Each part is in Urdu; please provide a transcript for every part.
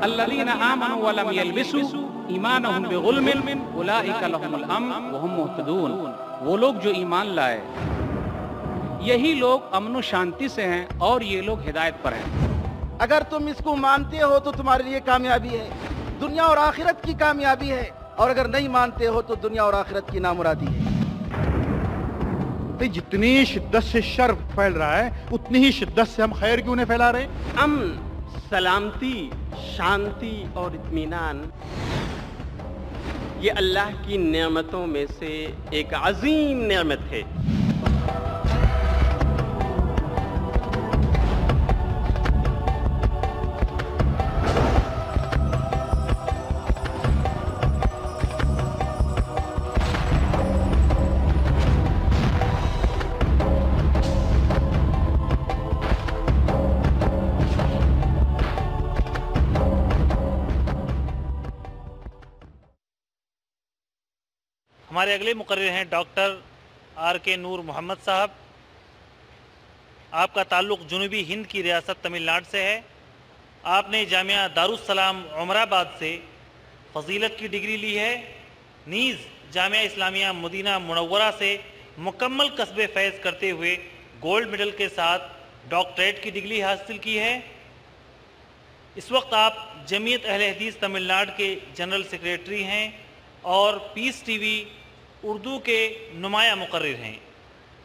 الذین آمنوا ولم یلبسوا ایمانہم بظلم اولئک لہم الامن وہم مہتدون، وہ لوگ جو ایمان لائے یہی لوگ امن و شانتی سے ہیں اور یہ لوگ ہدایت پر ہیں۔ اگر تم اس کو مانتے ہو تو تمہارے لیے کامیابی ہے، دنیا اور آخرت کی کامیابی ہے، اور اگر نہیں مانتے ہو تو دنیا اور آخرت کی نامرادی ہے۔ جتنی شدت سے شر پھیل رہا ہے اتنی ہی شدت سے ہم خیر کیوں نہیں پھیلا رہے؟ امن، سلامتی، شانتی اور اطمینان یہ اللہ کی نعمتوں میں سے ایک عظیم نعمت ہے۔ ہمارے اگلے مقرر ہیں ڈاکٹر آر کے نور محمد صاحب۔ آپ کا تعلق جنوبی ہند کی ریاست تمل ناڈو سے ہے۔ آپ نے جامعہ دارالسلام عمر آباد سے فضیلت کی ڈگری لی ہے، نیز جامعہ اسلامیہ مدینہ منورہ سے مکمل کسب فیض کرتے ہوئے گولڈ میڈل کے ساتھ ڈاکٹریٹ کی ڈگری حاصل کی ہے۔ اس وقت آپ جمعیت اہل حدیث تمل ناڈو کے جنرل سیکریٹری ہیں اور پیس ٹی وی اردو کے نمایاں مقرر ہیں۔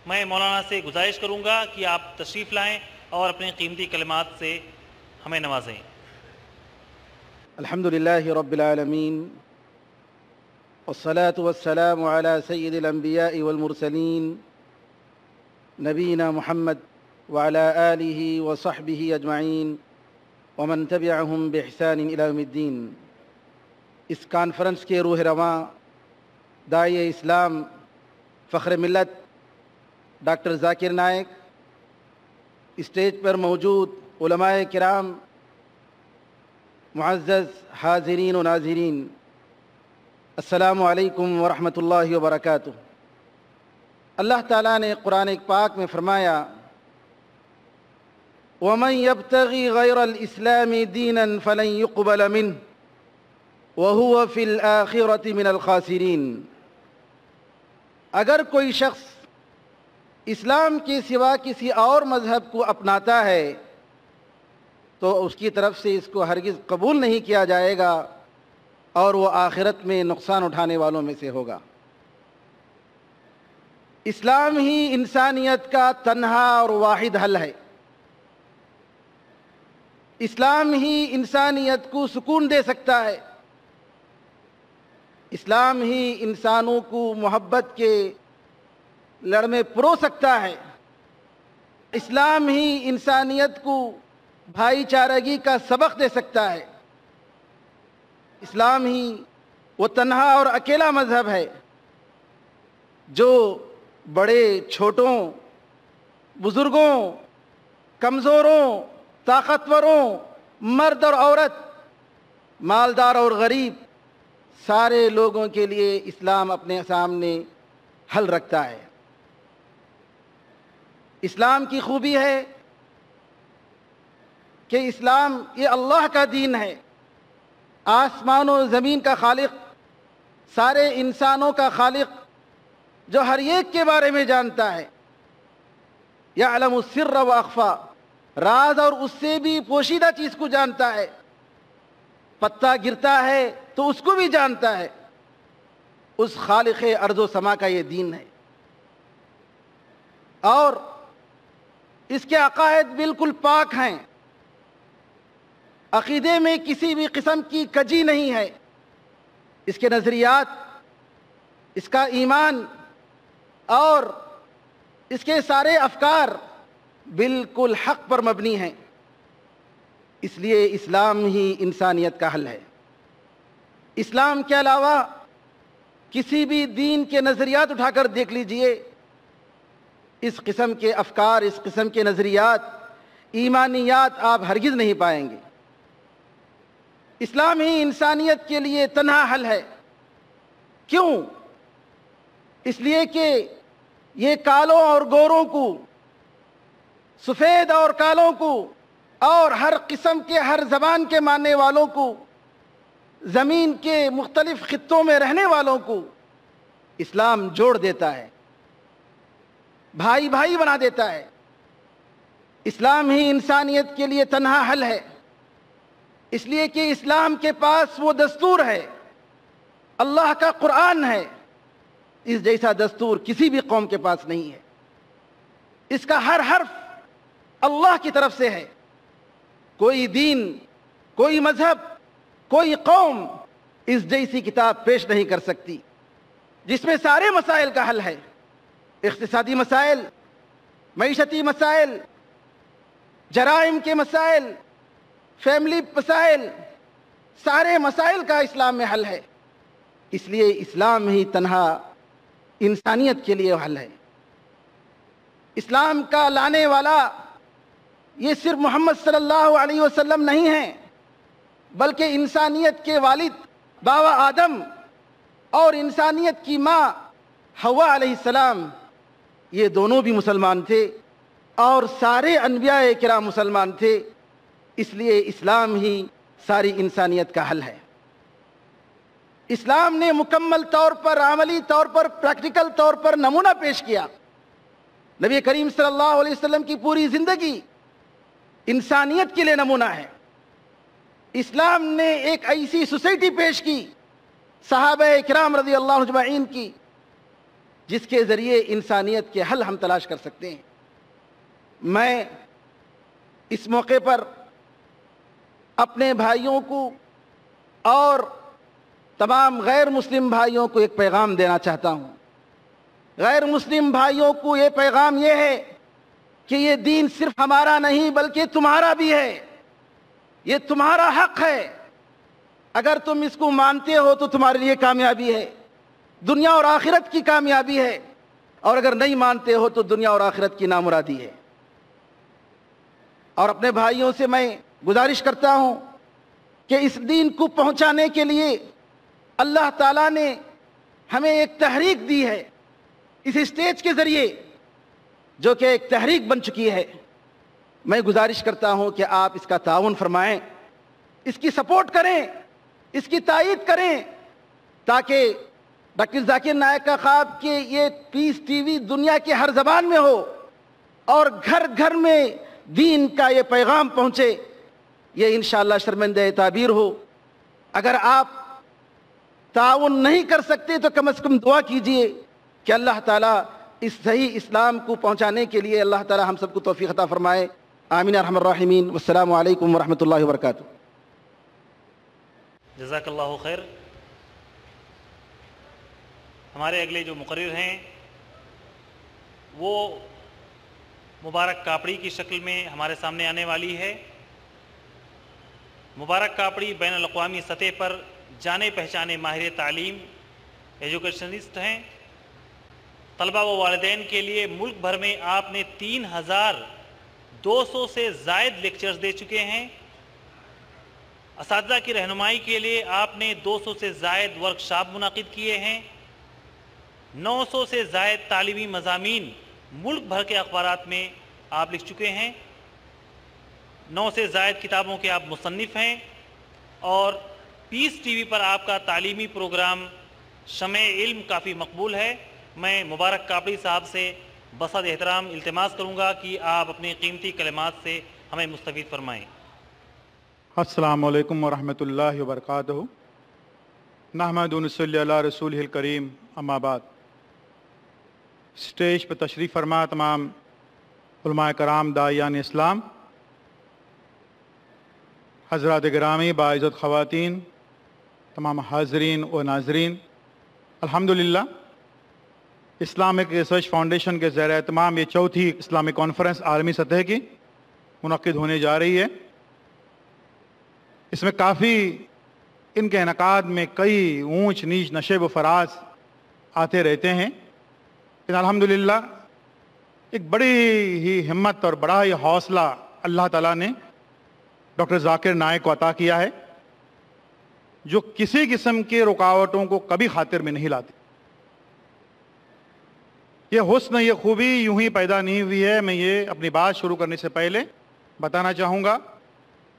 میں مولانا سے گزارش کروں گا کہ آپ تشریف لائیں اور اپنے قیمتی کلمات سے ہمیں نوازیں۔ الحمدللہ رب العالمین والصلاة والسلام على سید الانبیاء والمرسلین نبینا محمد وعلى آلہ وصحبہ اجمعین ومن تبعہم بإحسان الی یوم الدین۔ اس کانفرنس کے روح رواں داعی اسلام فخر ملت ڈاکٹر ذاکر نائک، اسٹیج پر موجود علماء کرام، معزز حاضرین و ناظرین، السلام علیکم ورحمۃ اللہ وبرکاتہ۔ اللہ تعالیٰ نے قرآن پاک میں فرمایا وَمَن يَبْتَغِي غَيْرَ الْإِسْلَامِ دِينًا فَلَن يُقْبَلَ مِنْهُ وَهُوَ فِي الْآخِرَةِ مِنَ الْخَاسِرِينَ۔ اگر کوئی شخص اسلام کے سوا کسی اور مذہب کو اپناتا ہے تو اس کی طرف سے اس کو ہرگز قبول نہیں کیا جائے گا اور وہ آخرت میں نقصان اٹھانے والوں میں سے ہوگا۔ اسلام ہی انسانیت کا تنہا اور واحد حل ہے۔ اسلام ہی انسانیت کو سکون دے سکتا ہے۔ اسلام ہی انسانوں کو محبت کے لڑ میں پرو سکتا ہے۔ اسلام ہی انسانیت کو بھائی چارگی کا سبق دے سکتا ہے۔ اسلام ہی وہ تنہا اور اکیلا مذہب ہے جو بڑے چھوٹوں، بزرگوں، کمزوروں، طاقتوروں، مرد اور عورت، مالدار اور غریب، سارے لوگوں کے لیے اسلام اپنے سامنے حل رکھتا ہے۔ اسلام کی خوبی ہے کہ اسلام یہ اللہ کا دین ہے، آسمان و زمین کا خالق، سارے انسانوں کا خالق، جو ہر ایک کے بارے میں جانتا ہے۔ یعلم السر و اخفا، راز اور اس سے بھی پوشیدہ چیز کو جانتا ہے۔ پتا گرتا ہے تو اس کو بھی جانتا ہے۔ اس خالق ارض و سما کا یہ دین ہے، اور اس کے عقائد بالکل پاک ہیں۔ عقیدے میں کسی بھی قسم کی کجی نہیں ہے۔ اس کے نظریات، اس کا ایمان اور اس کے سارے افکار بالکل حق پر مبنی ہیں۔ اس لیے اسلام ہی انسانیت کا حل ہے۔ اسلام کے علاوہ کسی بھی دین کے نظریات اٹھا کر دیکھ لیجئے، اس قسم کے افکار، اس قسم کے نظریات، ایمانیات آپ ہرگز نہیں پائیں گے۔ اسلام ہی انسانیت کے لیے تنہا حل ہے۔ کیوں؟ اس لیے کہ یہ کالوں اور گوروں کو، سفید اور کالوں کو اور ہر قسم کے ہر زبان کے ماننے والوں کو، زمین کے مختلف خطوں میں رہنے والوں کو اسلام جوڑ دیتا ہے، بھائی بھائی بنا دیتا ہے۔ اسلام ہی انسانیت کے لیے تنہا حل ہے، اس لیے کہ اسلام کے پاس وہ دستور ہے، اللہ کا قرآن ہے، اس جیسا دستور کسی بھی قوم کے پاس نہیں ہے۔ اس کا ہر حرف اللہ کی طرف سے ہے۔ کوئی دین، کوئی مذہب، کوئی قوم اس جیسی کتاب پیش نہیں کر سکتی جس میں سارے مسائل کا حل ہے، اقتصادی مسائل، معیشتی مسائل، جرائم کے مسائل، فیملی مسائل، سارے مسائل کا اسلام میں حل ہے۔ اس لیے اسلام ہی تنہا انسانیت کے لیے حل ہے۔ اسلام کا لانے والا یہ صرف محمد صلی اللہ علیہ وسلم نہیں ہیں، بلکہ انسانیت کے والد بابا آدم اور انسانیت کی ماں حوا علیہ السلام، یہ دونوں بھی مسلمان تھے اور سارے انبیاء کرام مسلمان تھے۔ اس لیے اسلام ہی ساری انسانیت کا حل ہے۔ اسلام نے مکمل طور پر، عملی طور پر، پریکٹیکل طور پر نمونہ پیش کیا۔ نبی کریم صلی اللہ علیہ وسلم کی پوری زندگی انسانیت کے لیے نمونہ ہے۔ اسلام نے ایک ایسی سوسائٹی پیش کی صحابہ کرام رضی اللہ اجمعین کی، جس کے ذریعے انسانیت کے حل ہم تلاش کر سکتے ہیں۔ میں اس موقع پر اپنے بھائیوں کو اور تمام غیر مسلم بھائیوں کو ایک پیغام دینا چاہتا ہوں۔ غیر مسلم بھائیوں کو یہ پیغام یہ ہے کہ یہ دین صرف ہمارا نہیں بلکہ تمہارا بھی ہے، یہ تمہارا حق ہے۔ اگر تم اس کو مانتے ہو تو تمہارے لیے کامیابی ہے، دنیا اور آخرت کی کامیابی ہے، اور اگر نہیں مانتے ہو تو دنیا اور آخرت کی نامرادی ہے۔ اور اپنے بھائیوں سے میں گزارش کرتا ہوں کہ اس دین کو پہنچانے کے لیے اللہ تعالیٰ نے ہمیں ایک تحریک دی ہے اس اسٹیج کے ذریعے، جو کہ ایک تحریک بن چکی ہے۔ میں گزارش کرتا ہوں کہ آپ اس کا تعاون فرمائیں، اس کی سپورٹ کریں، اس کی تائید کریں، تاکہ ڈاکٹر ذاکر نائک کا خواب کہ یہ پیس ٹی وی دنیا کے ہر زبان میں ہو اور گھر گھر میں دین کا یہ پیغام پہنچے، یہ انشاءاللہ شرمندہ تعبیر ہو۔ اگر آپ تعاون نہیں کر سکتے تو کم از کم دعا کیجئے کہ اللہ تعالیٰ اس صحیح اسلام کو پہنچانے کے لیے اللہ تعالیٰ ہم سب کو توفیق عطا فرمائے۔ آمین ارحم الراحمین، والسلام علیکم ورحمۃ اللہ وبرکاتہ۔ جزاک اللہ خیر۔ ہمارے اگلے جو مقرر ہیں وہ مبارک کاپڑی کی شکل میں ہمارے سامنے آنے والی ہے۔ مبارک کاپڑی بین الاقوامی سطح پر جانے پہچانے ماہر تعلیم، ایجوکیشنسٹ ہیں۔ طلبہ و والدین کے لیے ملک بھر میں آپ نے 3200 سے زائد لیکچرز دے چکے ہیں۔ اساتذہ کی رہنمائی کے لیے آپ نے 200 سے زائد ورکشاپ منعقد کیے ہیں۔ 900 سے زائد تعلیمی مضامین ملک بھر کے اخبارات میں آپ لکھ چکے ہیں۔ 9 سے زائد کتابوں کے آپ مصنف ہیں، اور پیس ٹی وی پر آپ کا تعلیمی پروگرام شمع علم کافی مقبول ہے۔ میں مبارک کاپڑی صاحب سے بصد احترام التماس کروں گا کہ آپ اپنی قیمتی کلمات سے ہمیں مستفید فرمائیں۔ السلام علیکم ورحمۃ اللہ وبرکاتہ۔ نحمد و نصلی علی رسولہ الکریم، اما بعد۔ اسٹیج پر تشریف فرما تمام علماء کرام، داعیان اسلام، حضرات گرامی، باعزت خواتین، تمام حاضرین و ناظرین، الحمدللہ اسلامک ریسرچ فاؤنڈیشن کے زیر اہتمام یہ چوتھی اسلامی کانفرنس عالمی سطح کی منعقد ہونے جا رہی ہے۔ اس میں کافی ان کے انعقاد میں کئی اونچ نیچ نشیب و فراز آتے رہتے ہیں، لیکن الحمدللہ ایک بڑی ہی ہمت اور بڑا ہی حوصلہ اللہ تعالیٰ نے ڈاکٹر ذاکر نائک کو عطا کیا ہے، جو کسی قسم کے رکاوٹوں کو کبھی خاطر میں نہیں لاتے۔ یہ حسن، یہ خوبی یوں ہی پیدا نہیں ہوئی ہے۔ میں یہ اپنی بات شروع کرنے سے پہلے بتانا چاہوں گا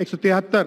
173,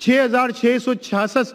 6666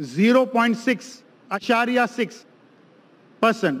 0.6%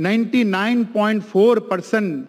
99.4%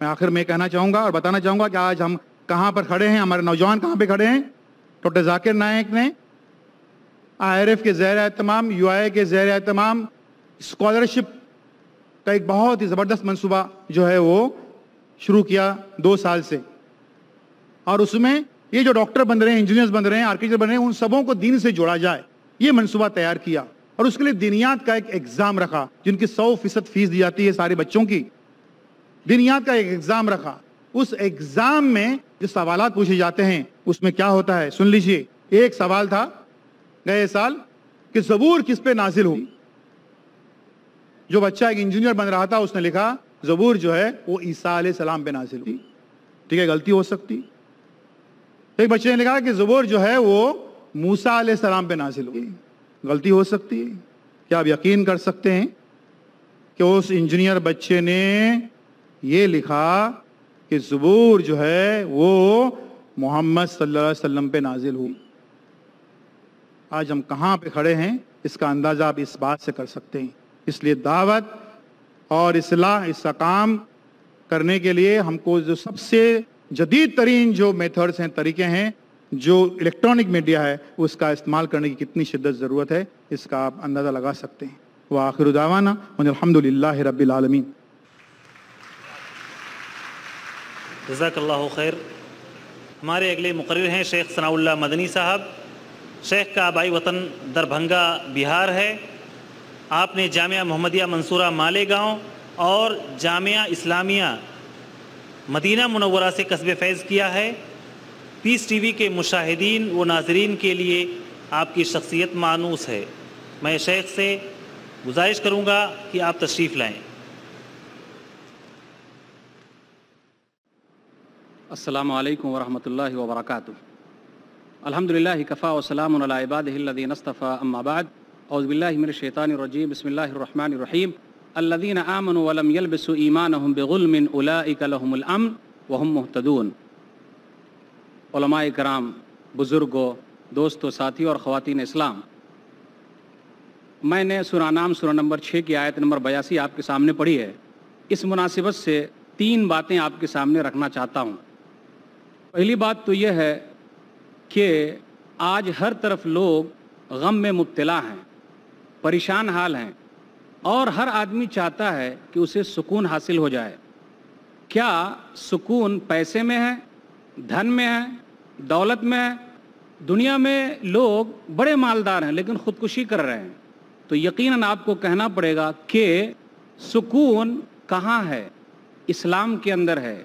میں آخر میں کہنا چاہوں گا اور بتانا چاہوں گا کہ آج ہم کہاں پر کھڑے ہیں، ہمارے نوجوان کہاں پہ کھڑے ہیں۔ ڈاکٹر ذاکر نائک نے IRF کے زیر اہتمام، UIA کے زیر اہتمام اسکالرشپ کا ایک بہت ہی زبردست منصوبہ جو ہے وہ شروع کیا 2 سال سے، اور اس میں یہ جو ڈاکٹر بن رہے ہیں، انجینئرز بن رہے ہیں، آرکیٹیکٹ بن رہے ہیں، ان سبوں کو دین سے جوڑا جائے، یہ منصوبہ تیار کیا، اور اس کے لیے دینیات کا ایک ایگزام رکھا جن کی 100% فیس دی جاتی ہے سارے بچوں کی۔ دینیات کا ایک ایگزام رکھا، اس ایگزام میں جو سوالات پوچھے جاتے ہیں اس میں کیا ہوتا ہے سن لیجئے۔ ایک سوال تھا گئے سال کہ زبور کس پہ نازل ہوئی؟ جو بچہ ایک انجینئر بن رہا تھا اس نے لکھا زبور جو ہے وہ عیسیٰ علیہ السلام پہ نازل ہوئی۔ ٹھیک ہے، غلطی ہو سکتی۔ ایک بچے نے لکھا کہ زبور جو ہے وہ موسیٰ علیہ السلام پہ نازل ہوئی، غلطی ہو سکتی ہے۔ کیا آپ یقین کر سکتے ہیں کہ اس انجینئر بچے نے یہ لکھا کہ زبور جو ہے وہ محمد صلی اللہ علیہ وسلم پہ نازل ہوئی؟ آج ہم کہاں پہ کھڑے ہیں اس کا اندازہ آپ اس بات سے کر سکتے ہیں۔ اس لیے دعوت اور اصلاح، اس کا کام کرنے کے لیے ہم کو جو سب سے جدید ترین جو میتھڈز ہیں، طریقے ہیں، جو الیکٹرانک میڈیا ہے، اس کا استعمال کرنے کی کتنی شدت ضرورت ہے اس کا آپ اندازہ لگا سکتے ہیں۔ وآخر دعوانا ان الحمدللہ رب العالمین۔ جزاک اللہ خیر۔ ہمارے اگلے مقرر ہیں شیخ ثناء اللہ مدنی صاحب۔ شیخ کا آبائی وطن دربھنگا بہار ہے۔ آپ نے جامعہ محمدیہ منصورہ مالیگاؤں اور جامعہ اسلامیہ مدینہ منورہ سے کسب فیض کیا ہے۔ پیس ٹی وی کے مشاہدین و ناظرین کے لیے آپ کی شخصیت مانوس ہے۔ میں شیخ سے گزارش کروں گا کہ آپ تشریف لائیں۔ السلام علیکم ورحمۃ اللہ وبرکاتہ۔ الحمدللہ کفا وسلام علی عبادہ الذین اصطفیٰ، اما بعد، اعوذ باللہ من الشیطان الرجیم، بسم اللہ الرحمن الرحیم۔ الذین آمنوا ولم یلبسوا ایمانہم بظلم اولئک لہم الامن وہم مہتدون۔ علماء کرام، بزرگوں، دوستوں، ساتھیوں اور خواتین اسلام، میں نے سورہ نام سورہ نمبر 6 کی آیت نمبر 82 آپ کے سامنے پڑھی ہے۔ اس مناسبت سے 3 باتیں آپ کے سامنے رکھنا چاہتا ہوں۔ پہلی بات تو یہ ہے کہ آج ہر طرف لوگ غم میں مبتلا ہیں، پریشان حال ہیں، اور ہر آدمی چاہتا ہے کہ اسے سکون حاصل ہو جائے۔ کیا سکون پیسے میں ہے، دھن میں ہے، دولت میں ہے؟ دنیا میں لوگ بڑے مالدار ہیں لیکن خودکشی کر رہے ہیں، تو یقیناً آپ کو کہنا پڑے گا کہ سکون کہاں ہے؟ اسلام کے اندر ہے،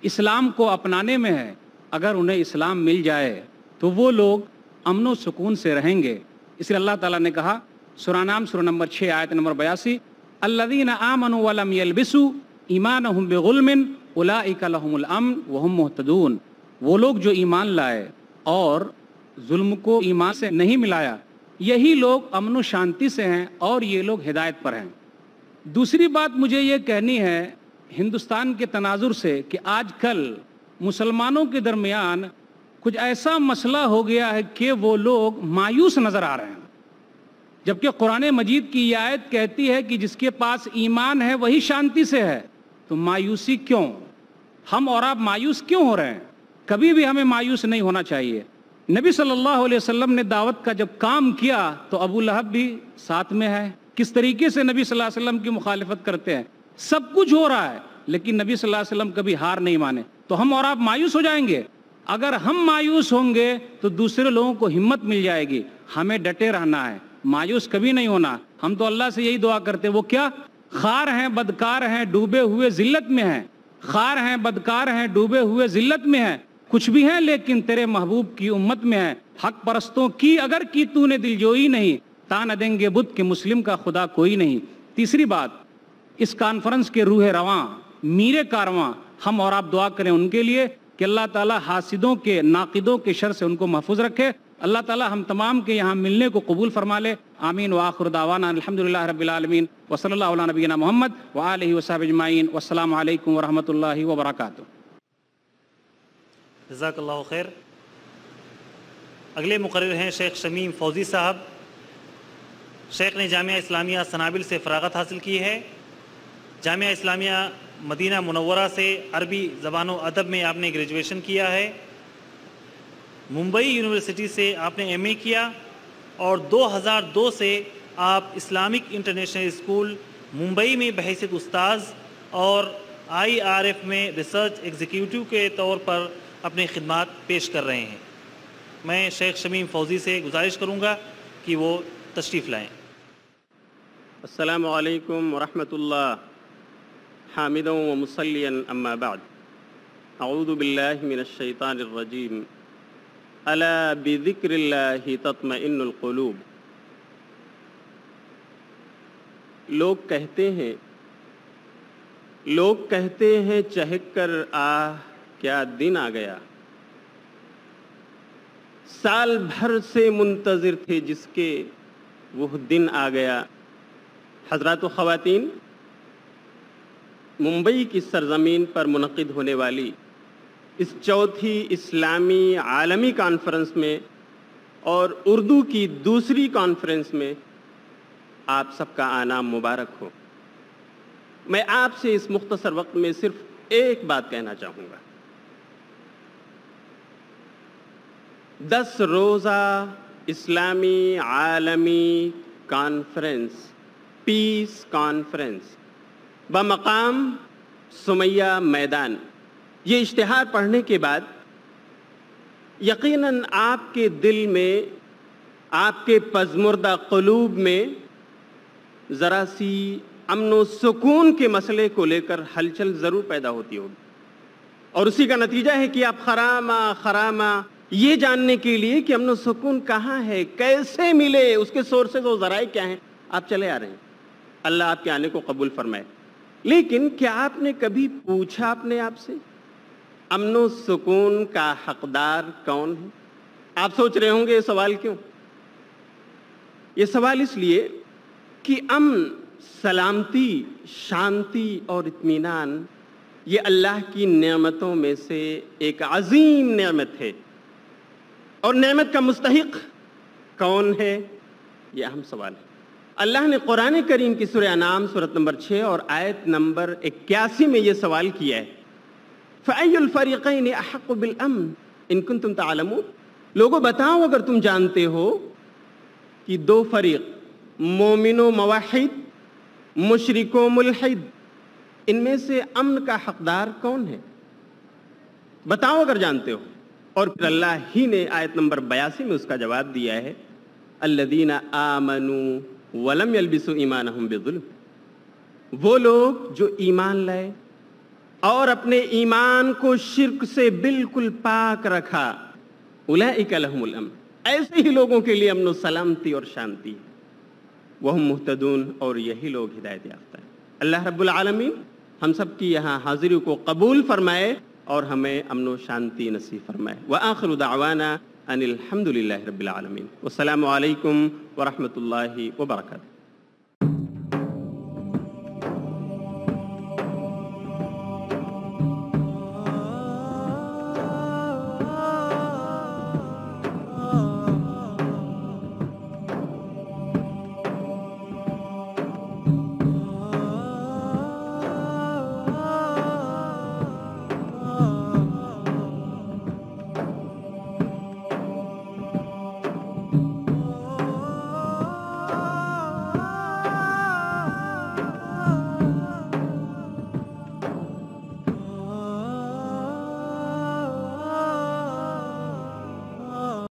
اسلام کو اپنانے میں ہے۔ اگر انہیں اسلام مل جائے تو وہ لوگ امن و سکون سے رہیں گے۔ اس لیے اللہ تعالیٰ نے کہا سورہ نام سورہ نمبر 6 آیت نمبر 82، الذین آمنوا ولم یلبسوا ایمانہم بظلم اولئک لہم الامن وہم مہتدون۔ وہ لوگ جو ایمان لائے اور ظلم کو ایمان سے نہیں ملایا، یہی لوگ امن و شانتی سے ہیں اور یہ لوگ ہدایت پر ہیں۔ دوسری بات مجھے یہ کہنی ہے ہندوستان کے تناظر سے کہ آج کل مسلمانوں کے درمیان کچھ ایسا مسئلہ ہو گیا ہے کہ وہ لوگ مایوس نظر آ رہے ہیں، جبکہ قرآن مجید کی یہ آیت کہتی ہے کہ جس کے پاس ایمان ہے وہی شانتی سے ہے۔ تو مایوسی کیوں؟ ہم اور آپ مایوس کیوں ہو رہے ہیں؟ کبھی بھی ہمیں مایوس نہیں ہونا چاہیے۔ نبی صلی اللہ علیہ وسلم نے دعوت کا جب کام کیا تو ابو لہب بھی ساتھ میں ہے۔ کس طریقے سے نبی صلی اللہ علیہ وسلم کی مخالفت کرتے ہیں، سب کچھ ہو رہا ہے لیکن نبی صلی اللہ علیہ وسلم کبھی ہار نہیں مانے۔ تو ہم اور آپ مایوس ہو جائیں گے؟ اگر ہم مایوس ہوں گے تو دوسرے لوگوں کو ہمت مل جائے گی۔ ہمیں ڈٹے رہنا ہے، مایوس کبھی نہیں ہونا۔ ہم تو اللہ سے یہی دعا کرتے، وہ کیا؟ خار ہیں، بدکار ہیں، ڈوبے ہوئے ذلت میں ہیں۔ خار ہیں، بدکار ہیں، ڈوبے ہوئے ذلت میں ہیں، کچھ بھی ہیں لیکن تیرے محبوب کی امت میں ہیں۔ حق پرستوں کی اگر کی تو نے دلجوئی نہیں، تان دیں گے بت کے مسلم کا خدا کوئی نہیں۔ تیسری بات، اس کانفرنس کے روح رواں، میر کارواں، ہم اور آپ دعا کریں ان کے لیے کہ اللہ تعالیٰ حاسدوں کے، ناقدوں کے شر سے ان کو محفوظ رکھے۔ اللہ تعالیٰ ہم تمام کے یہاں ملنے کو قبول فرما لے۔ آمین وآخر دعوانا الحمدللہ رب العالمین وصلی اللہ علی نبینا محمد وآلہ وصحبہ اجمعین والسلام علیکم ورحمۃ اللہ وبرکاتہ۔ جزاک اللہ خیر۔ اگلے مقرر ہیں شیخ شمیم فوزی صاحب۔ شیخ نے جامعہ اسلامیہ سنابل سے فراغت حاصل کی ہے۔ جامعہ اسلامیہ مدینہ منورہ سے عربی زبان و ادب میں آپ نے گریجویشن کیا ہے، ممبئی یونیورسٹی سے آپ نے ایم اے کیا، اور 2002 سے آپ اسلامک انٹرنیشنل اسکول ممبئی میں بحیثیت استاذ اور IRF میں ریسرچ ایگزیکٹو کے طور پر اپنے خدمات پیش کر رہے ہیں۔ میں شیخ شمیم فوزی سے گزارش کروں گا کہ وہ تشریف لائیں۔ السلام علیکم ورحمۃ اللہ، حامدا و مصلیا اما بعد، اعوذ باللہ من الشیطان الرجیم، الا بذکر اللہ تطمئن القلوب۔ لوگ کہتے ہیں چہک کر آہ کیا دن آ گیا، سال بھر سے منتظر تھے جس کے وہ دن آ گیا۔ حضرات و خواتین، ممبئی کی سرزمین پر منعقد ہونے والی اس چوتھی اسلامی عالمی کانفرنس میں اور اردو کی دوسری کانفرنس میں آپ سب کا آنا مبارک ہو۔ میں آپ سے اس مختصر وقت میں صرف ایک بات کہنا چاہوں گا۔ 10 روزہ اسلامی عالمی کانفرنس، پیس کانفرنس بمقام سمیہ میدان، یہ اشتہار پڑھنے کے بعد یقیناً آپ کے دل میں، آپ کے پزمردہ قلوب میں ذرا سی امن و سکون کے مسئلے کو لے کر ہلچل ضرور پیدا ہوتی ہوگی، اور اسی کا نتیجہ ہے کہ آپ خرامہ یہ جاننے کے لیے کہ امن و سکون کہاں ہے، کیسے ملے، اس کے سورسز و ذرائع کیا ہیں، آپ چلے آ رہے ہیں۔ اللہ آپ کے آنے کو قبول فرمائے۔ لیکن کیا آپ نے کبھی پوچھا اپنے آپ سے امن و سکون کا حقدار کون ہے؟ آپ سوچ رہے ہوں گے یہ سوال کیوں؟ یہ سوال اس لیے کہ امن، سلامتی، شانتی اور اطمینان یہ اللہ کی نعمتوں میں سے ایک عظیم نعمت ہے، اور نعمت کا مستحق کون ہے، یہ اہم سوال ہے۔ اللہ نے قرآن کریم کی سورہ انعام سورۃ نمبر 6 اور آیت نمبر 81 میں یہ سوال کیا ہے، فَأَيُّ الْفَرِيقَيْنِ أَحَقُّ بِالْأَمْنِ إِن كُنتُمْ تَعْلَمُونَ۔ لوگوں بتاؤ اگر تم جانتے ہو کہ 2 فریق، مومن و موحد، مشرک و ملحد، ان میں سے امن کا حقدار کون ہے؟ بتاؤ اگر جانتے ہو۔ اور پھر اللہ ہی نے آیت نمبر 82 میں اس کا جواب دیا ہے، الذین آمنوا ولم یلبسوا ایمانہم بظلم۔ وہ لوگ جو ایمان لائے اور اپنے ایمان کو شرک سے بالکل پاک رکھا، اولئک لہم الامن، ایسے ہی لوگوں کے لیے امن و سلامتی اور شانتی، وہم مہتدون، اور یہی لوگ ہدایت یافتہ ہیں۔ اللہ رب العالمین ہم سب کی یہاں حاضری کو قبول فرمائے اور ہمیں امن و شانتی نصیب فرمائے۔ وآخر دعوانا ان الحمد للہ رب العالمین، والسلام علیکم ورحمۃ اللہ وبرکاتہ۔